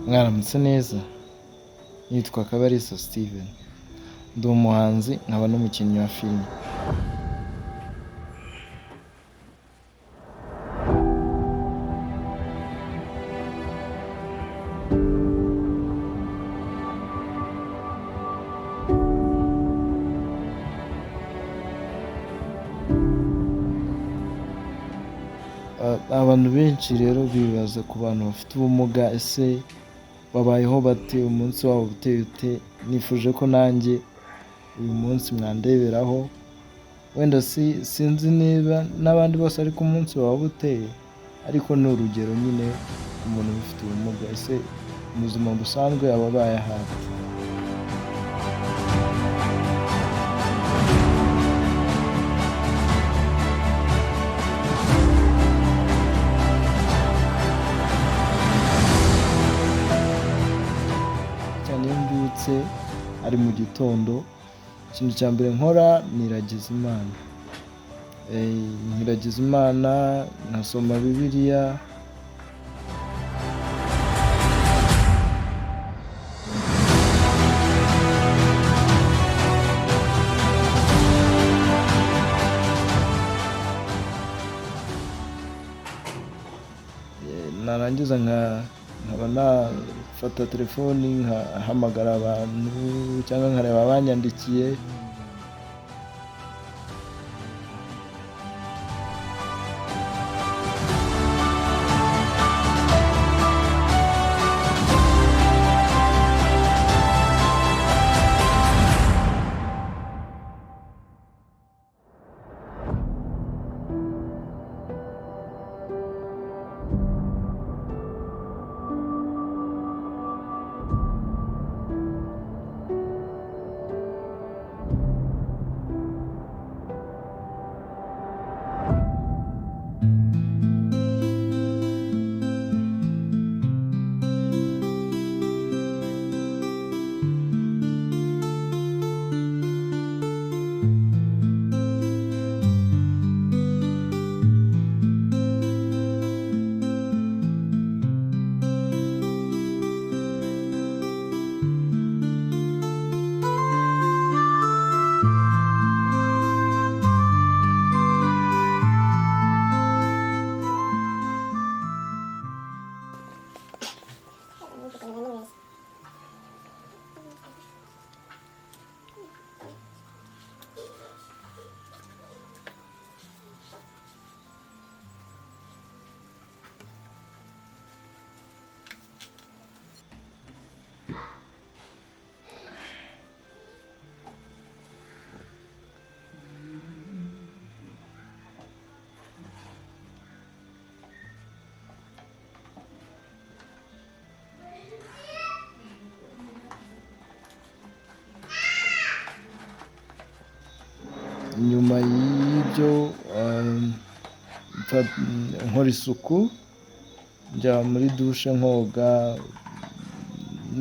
Mwaramutse neza, nitwa Kabarisa Steven, ndi umuhanzi nkaba n'umukinnyi wa filime. Abantu benshi rero bibaza ku bantu bafite ubumuga, ese babayeho bate, umunsi wabo uteye ute? Nifuje ko nanjye uyu munsi mwandeberaho, wenda sinzi niba n'abandi bose ariko umunsi waba uteye, ariko ni urugero nyine ku muntu ufite ubumuga, ese mu buzima busanzwe aba abaye ahate. Cyane iyo mbyutse ari mu gitondo, ikintu cya mbere nkora niragiza Imana. Nkiragiza Imana, nkasoma Bibiliya, narangiza nkaba nafata telefoni nkahamagara abantu cyangwa nkareba abanyandikiye. Nyuma y'ibyo nkora isuku, njya muri dushe nkoga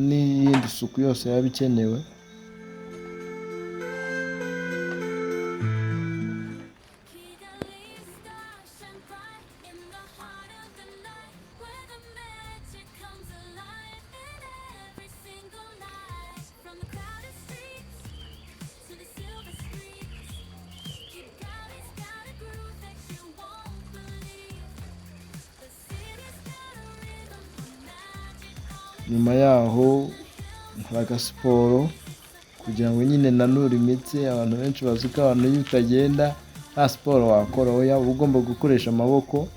n'iyindi suku yose yaba ikenewe. Nyuma yaho nkora agasiporo kugira ngo nyine nanure imitsi. Abantu benshi bazi ko abantu iyo utagenda nta siporo wakora, oya uba ugomba gukoresha amaboko,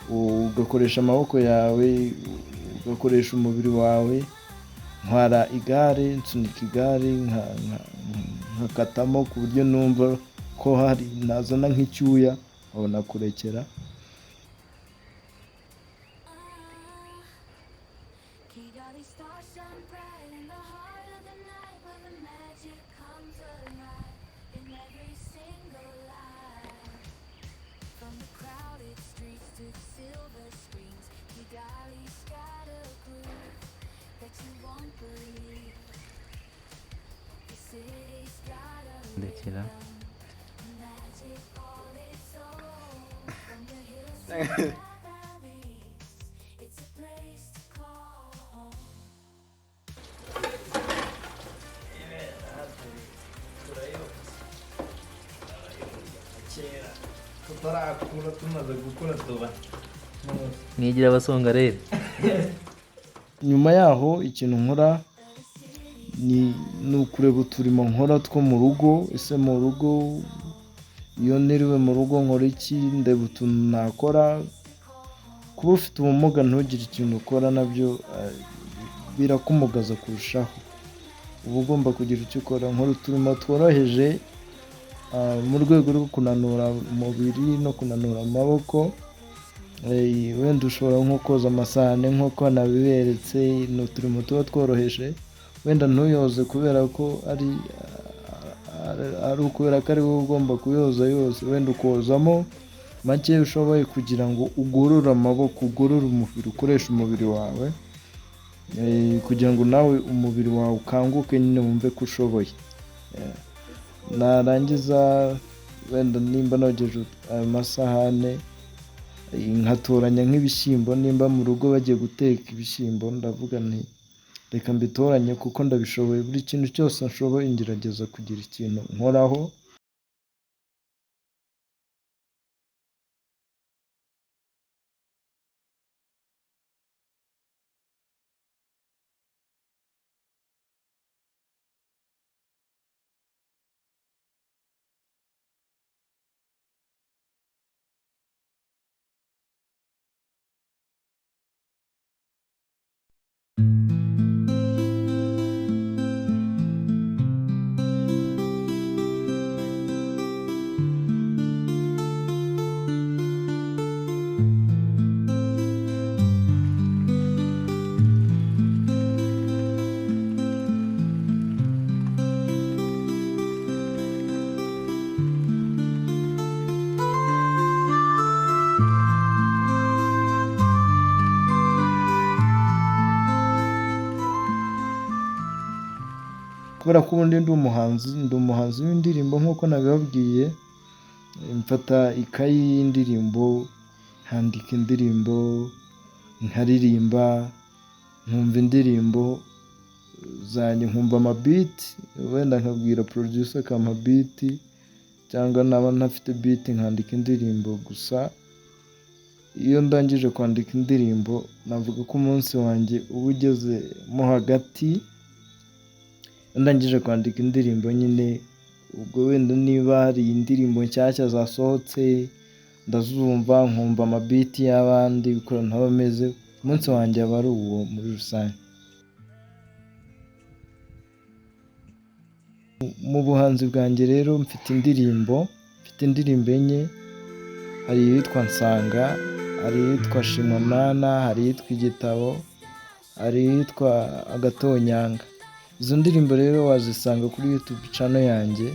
ugakoresha amaboko yawe, ugakoresha umubiri wawe. Ntwara igare, nsunika igare nkakatamo ku buryo numva ko hari nazana nk'icyuya nkabona kurekera. ndekera tutarakura tumaze gukura tuba mwigira abasonga rero. nyuma yaho ikintu nkora ni ukureba uturimo nkora two mu rugo. Ese mu rugo iyo niriwe mu rugo nkora iki, ndeba utuntu nakora. Kuba ufite ubumuga ntugire ikintu ukora nabyo birakumugaza kurushaho. Uba ugomba kugira icyo ukora. Nkora uturimo tworoheje mu rwego rwo kunanura umubiri no kunanura amaboko. Wenda ushobora nko koza amasahane nk'uko nabiberetse. Ni uturimo tuba tworoheje, wenda ntuyoze kubera ko ari ukubera ko ari wowe ugomba kuyoza yose. Wenda ukozamo make ushoboye kugira ngo ugorore amaboko, ugorore umubiri, ukoreshe umubiri wawe kugira ngo nawe umubiri wawe ukanguke nyine wumve ko ushoboye. Narangiza wenda nimba nogeje ayo masahane nkatoranya nk'ibishyimbo. Nimba mu rugo bagiye guteka ibishyimbo, ndavuga nti reka mbitoranye kuko ndabishoboye. Buri kintu cyose nshoboye ngerageza kugira ikintu nkoraho. Kubera ko ubundi ndi umuhanzi w'indirimbo nk'uko nabibabwiye. Mfata ikayi y'indirimbo, nkandika indirimbo, nkaririmba, nkumva indirimbo zanjye, nkumva amabiti. Wenda nkabwira producer akampa biti, cyangwa naba ntafite biti nkandika indirimbo. Gusa iyo ndangije kwandika indirimbo, navuga ko umunsi wanjye uba ugeze mo hagati. Ndangije kwandika indirimbo nyine, ubwo wenda niba hari indirimbo nshyashya zasohotse ndazumva, nkumva amabiti y'abandi uko ntaba ameze, umunsi wanjye aba ari uwo muri rusange. Mu buhanzi bwanjye rero mfite indirimbo enye. Hari iyitwa Nsanga, hari iyitwa Shima Mana, hari iyitwa Igitabo, hari iyitwa Agatonyanga. Izo ndirimbo rero wazisanga kuri YouTube channel yanjye,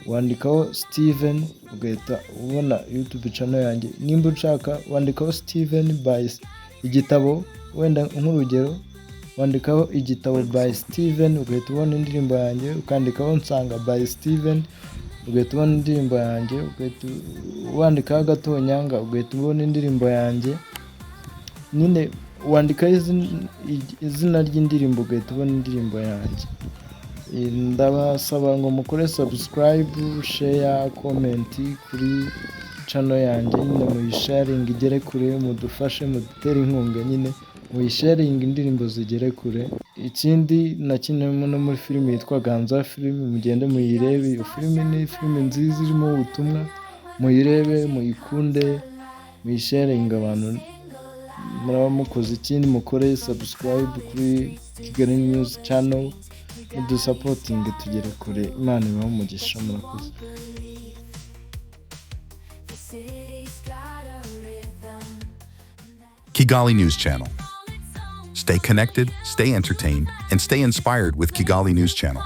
wandikaho Steven ugahita ubona YouTube channel yanjye. Nimba ushaka wandikaho Steven by Igitabo, wenda nk'urugero wandikaho Igitabo by Steven ugahita ubona indirimbo yanjye. Ukandikaho Nsanga by Steven ugahita ubona indirimbo yanjye. Ugahita wandikaho Agatonyanga ugahita ubona indirimbo yanjye. Nyine wandikaho izina ry'indirimbo ugahita ubona indirimbo yanjye. Ndabasaba ngo mukore subscribe, share, comment kuri channel yanjye. Nyine muyisharing igere kure, mudufashe, mudutere inkunga. Nyine muyisharing indirimbo zigere kure. Ikindi nakinemo no muri filime yitwa Ganza film, mugende muyirebe. Iyo filime ni filime nziza irimo ubutumwa. Muyirebe, muyikunde, muyisharing abantu. Muraba mukoze. Ikindi mukore subscribe kuri Kigali NewSchannel, mudusapoting tugere kure. Imana ibahe umugisha. Murakoze. Kigali NewSchannel. Stay connected, stay entertained, and stay inspired with Kigali NewSchannel.